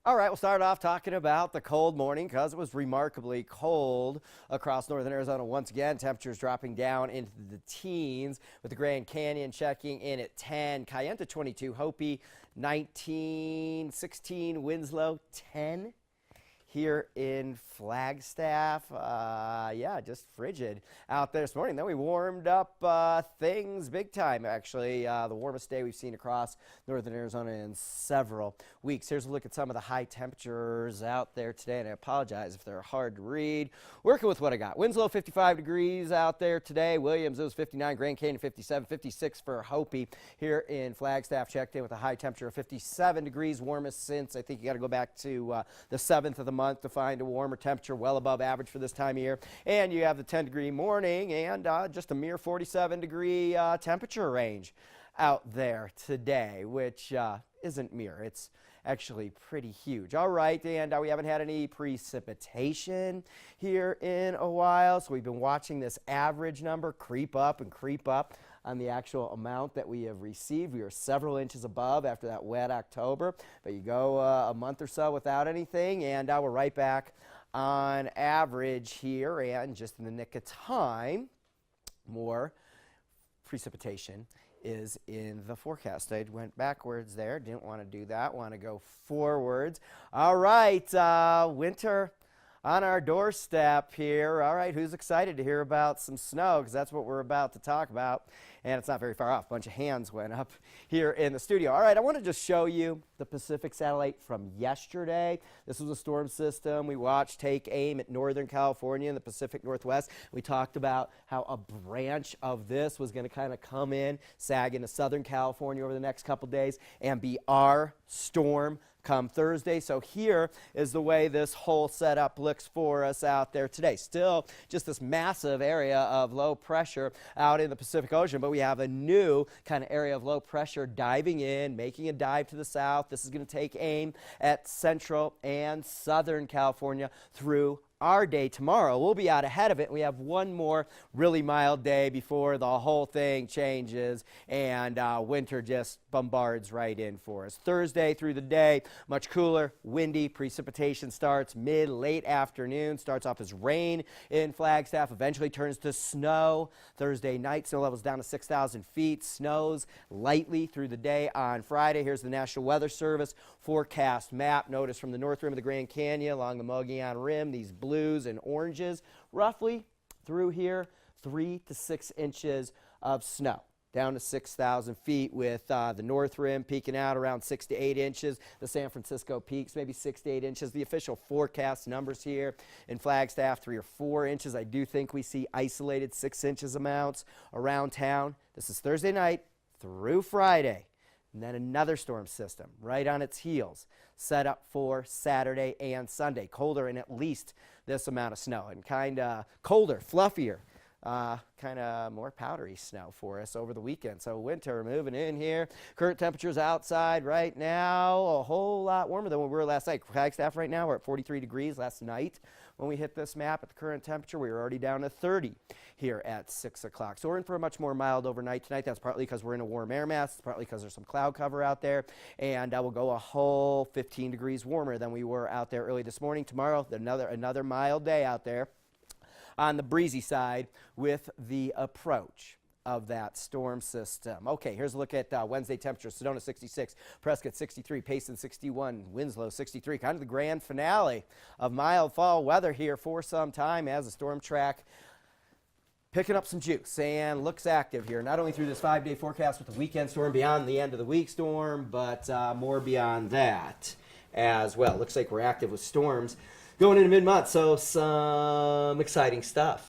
All right, we'll start off talking about the cold morning because it was remarkably cold across northern Arizona once again. Temperatures dropping down into the teens with the Grand Canyon checking in at 10, Kayenta 22, Hopi 19, 16, Winslow 10. Here in Flagstaff, yeah, just frigid out there this morning. Then we warmed up things big time, actually. The warmest day we've seen across northern Arizona in several weeks. Here's a look at some of the high temperatures out there today, and I apologize if they're hard to read. Working with what I got. Winslow, 55 degrees out there today. Williams, it was 59. Grand Canyon, 57. 56 for Hopi. Here in Flagstaff, checked in with a high temperature of 57 degrees, warmest since, I think you got to go back to the 7th of the month to find a warmer temperature, well above average for this time of year. And you have the 10-degree morning and just a mere 47-degree temperature range out there today, which isn't mere. It's actually pretty huge. All right, and we haven't had any precipitation here in a while, so we've been watching this average number creep up on the actual amount that we have received. We were several inches above after that wet October, but you go a month or so without anything, and we're right back on average here, and just in the nick of time, more precipitation is in the forecast. I went backwards there, didn't want to do that, want to go forwards. All right, winter on our doorstep here. All right, who's excited to hear about some snow? Because that's what we're about to talk about. And it's not very far off. A bunch of hands went up here in the studio. All right, I want to just show you the Pacific satellite from yesterday. This was a storm system we watched take aim at Northern California and the Pacific Northwest. We talked about how a branch of this was going to kind of come in, sag into Southern California over the next couple days, and be our storm come Thursday. So here is the way this whole setup looks for us out there today. Still just this massive area of low pressure out in the Pacific Ocean, but we have a new kind of area of low pressure diving in, making a dive to the south. This is going to take aim at Central and Southern California through our day tomorrow. We'll be out ahead of it. We have one more really mild day before the whole thing changes and winter just bombards right in for us. Thursday through the day, much cooler, windy. Precipitation starts mid-late afternoon. Starts off as rain in Flagstaff, eventually turns to snow. Thursday night, snow levels down to 6,000 feet. Snows lightly through the day on Friday. Here's the National Weather Service forecast map. Notice from the north rim of the Grand Canyon along the Mogollon Rim, these blues and oranges, roughly through here, 3 to 6 inches of snow. Down to 6,000 feet with the north rim peaking out around 6 to 8 inches. The San Francisco peaks maybe 6 to 8 inches. The official forecast numbers here in Flagstaff, 3 or 4 inches. I do think we see isolated 6 inches amounts around town. This is Thursday night through Friday. And then another storm system right on its heels, set up for Saturday and Sunday. Colder and at least this amount of snow, and kind of colder, fluffier, kind of more powdery snow for us over the weekend. So winter moving in here. Current temperatures outside right now a whole lot warmer than when we were last night. Flagstaff right now, we're at 43 degrees. Last night when we hit this map at the current temperature, we were already down to 30 here at 6 o'clock. So we're in for a much more mild overnight tonight. That's partly because we're in a warm air mass. It's partly because there's some cloud cover out there. And we'll go a whole 15 degrees warmer than we were out there early this morning. Tomorrow, another mild day out there on the breezy side with the approach of that storm system. Okay, here's a look at Wednesday temperatures. Sedona 66, Prescott 63, Payson 61, Winslow 63. Kind of the grand finale of mild fall weather here for some time as the storm track picking up some juice and looks active here, not only through this 5-day forecast with the weekend storm beyond the end of the week storm, but more beyond that as well. Looks like we're active with storms going into mid-month, so some exciting stuff.